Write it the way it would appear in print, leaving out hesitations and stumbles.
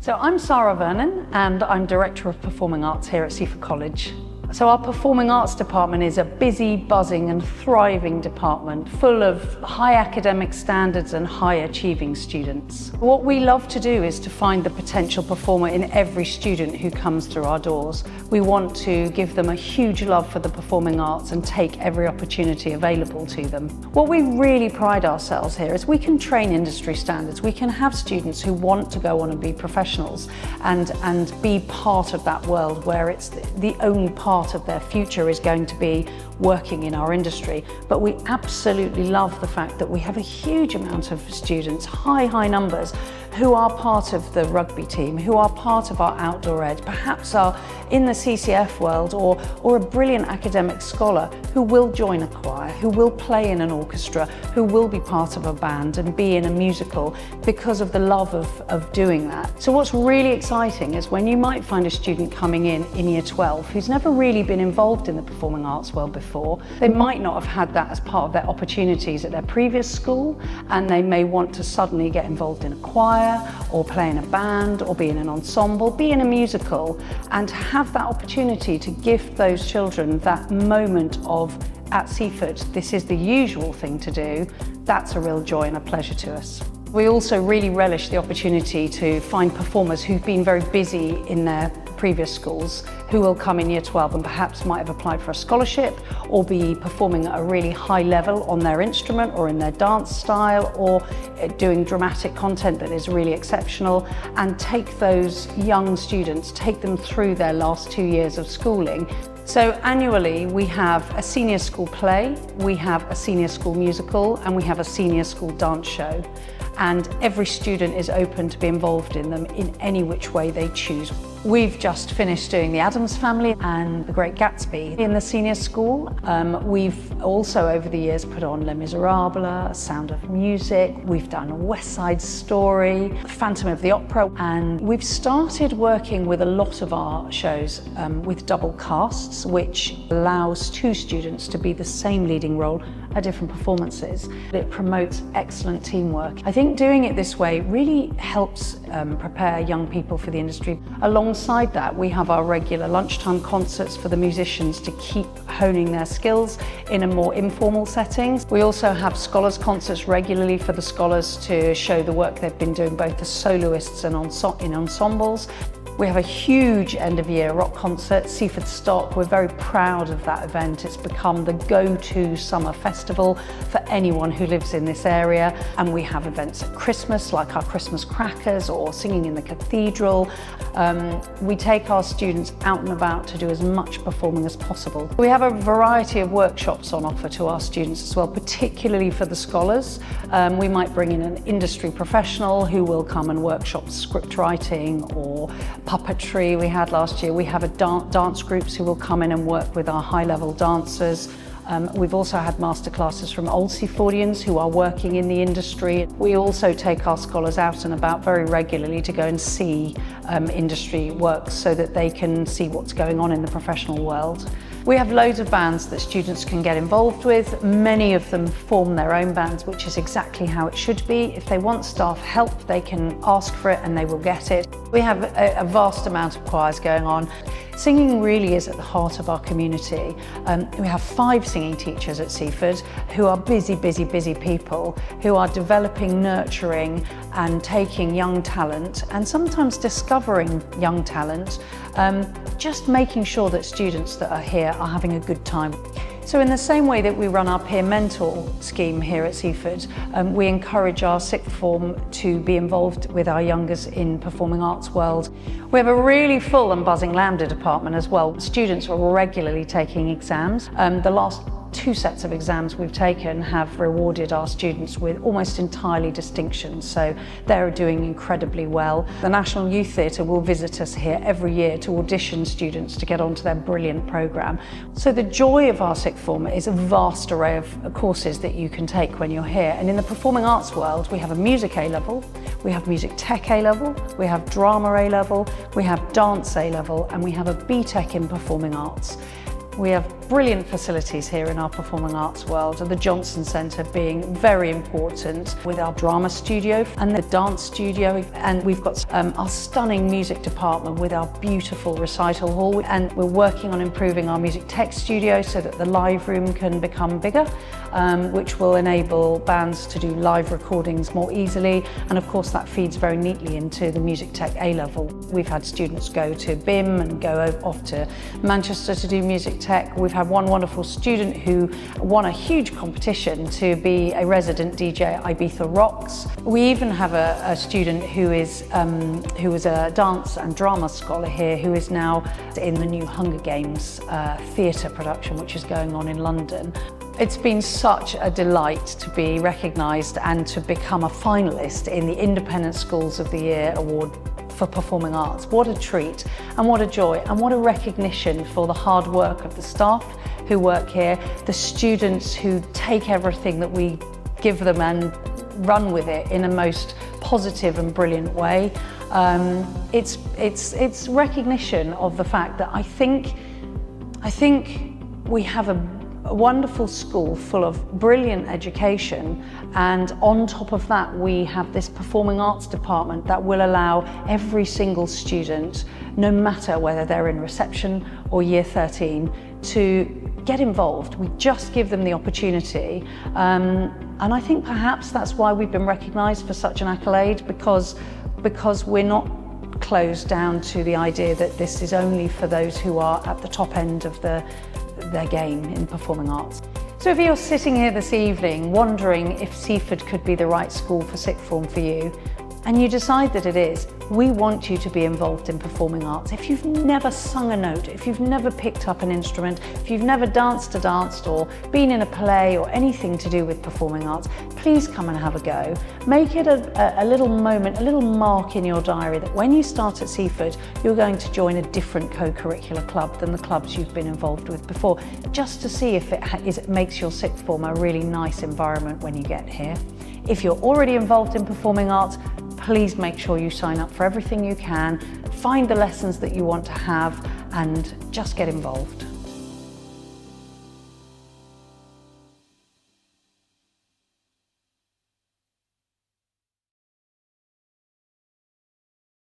So I'm Sarah Vernon and I'm Director of Performing Arts here at Seaford College. So our Performing Arts department is a busy, buzzing and thriving department full of high academic standards and high achieving students. What we love to do is to find the potential performer in every student who comes through our doors. We want to give them a huge love for the performing arts and take every opportunity available to them. What we really pride ourselves here is we can train industry standards. We can have students who want to go on and be professionals and be part of that world where it's the only part of their future is going to be working in our industry. But we absolutely love the fact that we have a huge amount of students, high numbers, who are part of the rugby team, who are part of our outdoor ed, perhaps are in the CCF world or a brilliant academic scholar who will join a choir, who will play in an orchestra, who will be part of a band and be in a musical because of the love of doing that. So what's really exciting is when you might find a student coming in year 12 who's never really been involved in the performing arts world before. They might not have had that as part of their opportunities at their previous school, and they may want to suddenly get involved in a choir or play in a band or be in an ensemble, be in a musical, and have that opportunity to give those children that moment of, at Seaford, this is the usual thing to do. That's a real joy and a pleasure to us. We also really relish the opportunity to find performers who've been very busy in their previous schools, who will come in year 12 and perhaps might have applied for a scholarship or be performing at a really high level on their instrument or in their dance style or doing dramatic content that is really exceptional, and take those young students, take them through their last 2 years of schooling. So annually we have a senior school play, we have a senior school musical, and we have a senior school dance show. And every student is open to be involved in them in any which way they choose. We've just finished doing The Addams Family and The Great Gatsby in the senior school. We've also over the years put on Les Miserables, Sound of Music, we've done West Side Story, Phantom of the Opera, and we've started working with a lot of our shows with double casts, which allows two students to be the same leading role at different performances. It promotes excellent teamwork. I think doing it this way really helps prepare young people for the industry. Alongside that, we have our regular lunchtime concerts for the musicians to keep honing their skills in a more informal settings. We also have scholars concerts regularly for the scholars to show the work they've been doing both as soloists and in ensembles. We have a huge end-of-year rock concert, Seaford Stock. We're very proud of that event. It's become the go-to summer festival for anyone who lives in this area. And we have events at Christmas, like our Christmas crackers or singing in the cathedral. We take our students out and about to do as much performing as possible. We have a variety of workshops on offer to our students as well, particularly for the scholars. We might bring in an industry professional who will come and workshop script writing or puppetry we had last year. We have dance groups who will come in and work with our high-level dancers. We've also had masterclasses from old Seafordians who are working in the industry. We also take our scholars out and about very regularly to go and see industry works so that they can see what's going on in the professional world. We have loads of bands that students can get involved with. Many of them form their own bands, which is exactly how it should be. If they want staff help, they can ask for it and they will get it. We have a vast amount of choirs going on. Singing really is at the heart of our community. We have 5 singing teachers at Seaford who are busy people who are developing, nurturing and taking young talent and sometimes discovering young talent, just making sure that students that are here are having a good time. So in the same way that we run our peer mentor scheme here at Seaford, we encourage our sixth form to be involved with our youngers in performing arts world. We have a really full and buzzing Lambda department as well. Students are regularly taking exams. The last 2 sets of exams we've taken have rewarded our students with almost entirely distinctions, so they're doing incredibly well. The National Youth Theatre will visit us here every year to audition students to get onto their brilliant programme. So the joy of our sixth form is a vast array of courses that you can take when you're here. And in the performing arts world, we have a music A-level, we have music tech A-level, we have drama A-level, we have dance A-level, and we have a BTEC in performing arts. We have brilliant facilities here in our performing arts world, and the Johnson Centre being very important with our drama studio and the dance studio. And we've got our stunning music department with our beautiful recital hall. And we're working on improving our music tech studio so that the live room can become bigger, which will enable bands to do live recordings more easily. And of course that feeds very neatly into the music tech A-level. We've had students go to BIM and go off to Manchester to do music tech. We've had one wonderful student who won a huge competition to be a resident DJ at Ibiza Rocks. We even have a student who was a dance and drama scholar here, who is now in the new Hunger Games theatre production, which is going on in London. It's been such a delight to be recognised and to become a finalist in the Independent Schools of the Year Award for Performing Arts. What a treat and what a joy and what a recognition for the hard work of the staff who work here, the students who take everything that we give them and run with it in a most positive and brilliant way. It's recognition of the fact that I think we have a wonderful school full of brilliant education, and on top of that we have this performing arts department that will allow every single student, no matter whether they're in reception or year 13, to get involved. We just give them the opportunity, and I think perhaps that's why we've been recognised for such an accolade, because we're not closed down to the idea that this is only for those who are at the top end of their game in performing arts. So if you're sitting here this evening wondering if Seaford could be the right school for sixth form for you, and you decide that it is, we want you to be involved in performing arts. If you've never sung a note, if you've never picked up an instrument, if you've never danced or been in a play or anything to do with performing arts, please come and have a go. Make it a little moment, a little mark in your diary that when you start at Seaford, you're going to join a different co-curricular club than the clubs you've been involved with before, just to see if it makes your sixth form a really nice environment when you get here. If you're already involved in performing arts, please make sure you sign up for everything you can, find the lessons that you want to have, and just get involved.